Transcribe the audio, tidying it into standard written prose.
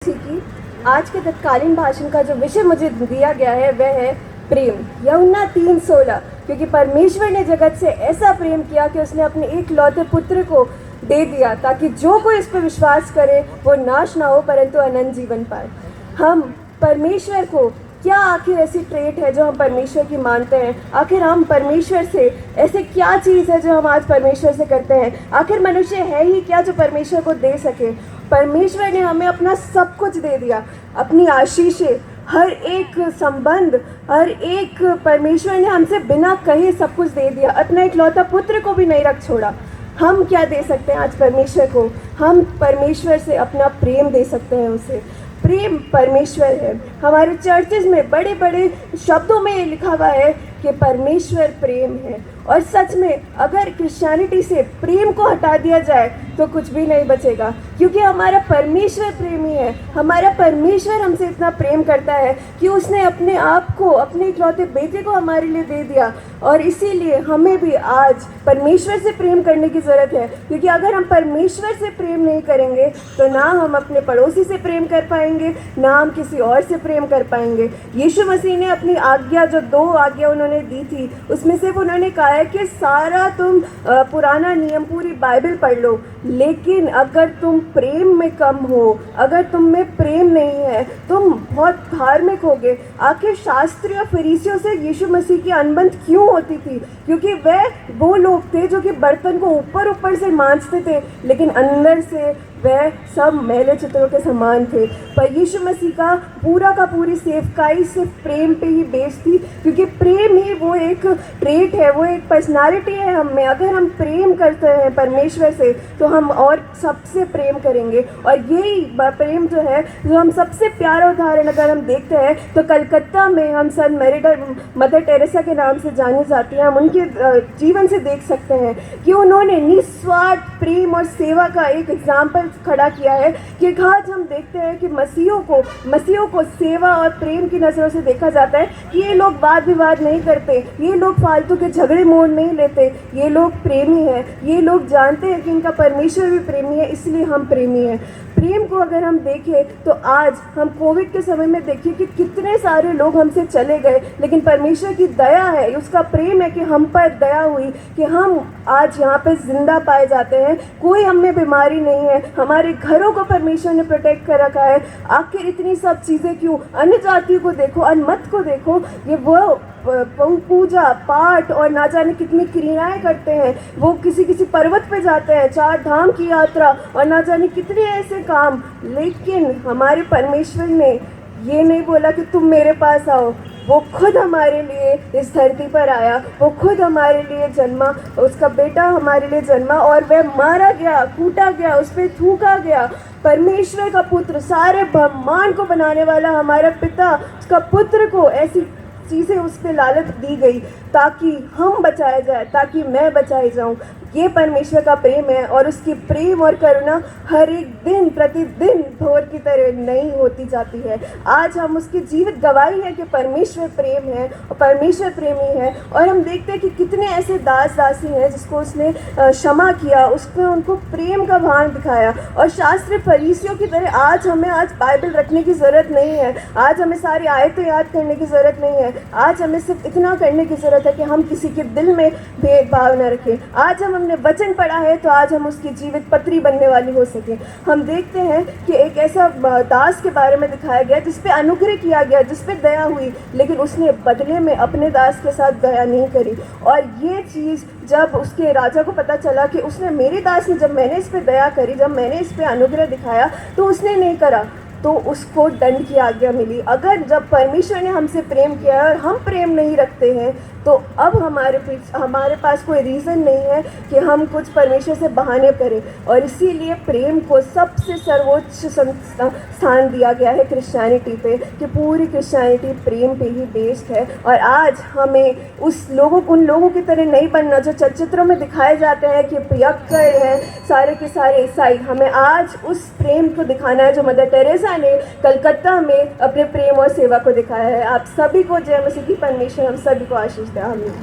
की आज के तत्कालीन भाषण का जो विषय मुझे दिया गया है वह है प्रेम। यूहन्ना 3:16, क्योंकि परमेश्वर ने जगत से ऐसा प्रेम किया कि उसने अपने एकलौते पुत्र को दे दिया ताकि जो कोई इस पर विश्वास करे वो नाश ना हो परंतु अनंत जीवन पाए। हम परमेश्वर को क्या आखिर ऐसी ट्रेट है जो हम परमेश्वर की मानते हैं? आखिर हम परमेश्वर से ऐसे क्या चीज़ है जो हम आज परमेश्वर से करते हैं? आखिर मनुष्य है ही क्या जो परमेश्वर को दे सके? परमेश्वर ने हमें अपना सब कुछ दे दिया, अपनी आशीषें, हर एक संबंध, हर एक परमेश्वर ने हमसे बिना कहे सब कुछ दे दिया। अपना इकलौता पुत्र को भी नहीं रख छोड़ा। हम क्या दे सकते हैं आज परमेश्वर को? हम परमेश्वर से अपना प्रेम दे सकते हैं उसे। प्रेम परमेश्वर है। हमारे चर्चेज में बड़े बड़े शब्दों में लिखा हुआ है कि परमेश्वर प्रेम है। और सच में अगर क्रिश्चियनिटी से प्रेम को हटा दिया जाए तो कुछ भी नहीं बचेगा, क्योंकि हमारा परमेश्वर प्रेमी है। हमारा परमेश्वर हमसे इतना प्रेम करता है कि उसने अपने आप को, अपने इकलौते बेटे को हमारे लिए दे दिया। और इसीलिए हमें भी आज परमेश्वर से प्रेम करने की ज़रूरत है, क्योंकि अगर हम परमेश्वर से प्रेम नहीं करेंगे तो ना हम अपने पड़ोसी से प्रेम कर पाएंगे, ना हम किसी और से प्रेम कर पाएंगे। यीशु मसीह ने अपनी आज्ञा, जो 2 आज्ञा उन्होंने दी थी, उसमें सिर्फ उन्होंने कहा है कि सारा तुम पुराना नियम, पूरी बाइबल पढ़ लो, लेकिन अगर तुम प्रेम में कम हो, अगर तुम में प्रेम नहीं है, तुम बहुत धार्मिक होगे। आखिर शास्त्री और फरीसियों से यीशु मसीह की अनबन क्यों होती थी? क्योंकि वो लोग थे जो कि बर्तन को ऊपर ऊपर से मांजते थे, लेकिन अंदर से वह सब मैले चित्रों के समान थे। पर यीशु मसीह का पूरी सेवकाई सिर्फ प्रेम पे ही बेस्ड थी, क्योंकि प्रेम ही वो एक ट्रेट है, वो एक पर्सनालिटी है हम में। अगर हम प्रेम करते हैं परमेश्वर से तो हम और सबसे प्रेम करेंगे। और यही प्रेम जो है, जो हम सबसे प्यारा उदाहरण अगर हम देखते हैं तो कलकत्ता में हम सन मदर टेरेसा के नाम से जानी जाती हैं। हम उनके जीवन से देख सकते हैं कि उन्होंने निस्वार्थ प्रेम और सेवा का एक एग्जाम्पल खड़ा किया है। कि आज हम देखते हैं कि मसीहों को सेवा और प्रेम की नज़रों से देखा जाता है कि ये लोग वाद विवाद नहीं करते, ये लोग फालतू के झगड़े मोड़ नहीं लेते, ये लोग प्रेमी हैं, ये लोग जानते हैं कि इनका परमेश्वर भी प्रेमी है, इसलिए हम प्रेमी हैं। प्रेम को अगर हम देखें तो आज हम कोविड के समय में देखिए कि कितने सारे लोग हमसे चले गए, लेकिन परमेश्वर की दया है, उसका प्रेम है कि हम पर दया हुई कि हम आज यहाँ पे जिंदा पाए जाते हैं। कोई हम में बीमारी नहीं है, हमारे घरों को परमेश्वर ने प्रोटेक्ट कर रखा है। आखिर इतनी सब चीज़ें क्यों? अन्य जातियों को देखो, अनमत को देखो, ये वो पूजा पाठ और ना जाने कितनी क्रियाएं करते हैं। वो किसी पर्वत पे जाते हैं, 4 धाम की यात्रा और ना जाने कितने ऐसे काम। लेकिन हमारे परमेश्वर ने ये नहीं बोला कि तुम मेरे पास आओ। वो खुद हमारे लिए इस धरती पर आया, वो खुद हमारे लिए जन्मा, उसका बेटा हमारे लिए जन्मा और वह मारा गया, कूटा गया, उस पर थूका गया। परमेश्वर का पुत्र, सारे ब्रह्मांड को बनाने वाला हमारा पिता, उसका पुत्र को ऐसी चीज़ें उस पर लालच दी गई ताकि हम बचाए जाए, ताकि मैं बचाई जाऊं। ये परमेश्वर का प्रेम है और उसकी प्रेम और करुणा हर एक दिन प्रतिदिन भोर की तरह नई होती जाती है। आज हम उसकी जीवित गवाही है कि परमेश्वर प्रेम है और परमेश्वर प्रेमी है। और हम देखते हैं कि कितने ऐसे दास दासी हैं जिसको उसने क्षमा किया, उसको उनको प्रेम का भान दिखाया। और शास्त्री फरीसियों की तरह आज बाइबल रखने की ज़रूरत नहीं है, आज हमें सारी आयतें याद करने की ज़रूरत नहीं है। आज हमें सिर्फ इतना करने की ज़रूरत है कि हम किसी के दिल में भेदभाव न रखें। आज हमने वचन पढ़ा है तो आज हम उसकी जीवित पत्री बनने वाली हो सके। हम देखते हैं कि एक ऐसा दास के बारे में दिखाया गया जिस पे अनुग्रह किया गया, जिस पे दया हुई, लेकिन उसने बदले में अपने दास के साथ दया नहीं करी। और ये चीज़ जब उसके राजा को पता चला कि उसने, मेरे दास ने, जब मैंने इस पे दया करी, जब मैंने इस पे अनुग्रह दिखाया तो उसने नहीं करा, तो उसको दंड की आज्ञा मिली। अगर जब परमेश्वर ने हमसे प्रेम किया और हम प्रेम नहीं रखते हैं तो अब हमारे पास कोई रीज़न नहीं है कि हम कुछ परमेश्वर से बहाने करें। और इसीलिए प्रेम को सबसे सर्वोच्च स्थान दिया गया है क्रिश्चियनिटी पे, कि पूरी क्रिश्चियनिटी प्रेम पे ही बेस्ड है। और आज हमें उन लोगों की तरह नहीं बनना जो चलचित्रों में दिखाए जाते हैं कि पियक्कड़ हैं सारे के सारे ईसाई। हमें आज उस प्रेम को दिखाना है जो मदर टेरेसा ने कलकत्ता में अपने प्रेम और सेवा को दिखाया है। आप सभी को जय मसीह की परमेश्वर हम सभी को आशीष दे। आमीन।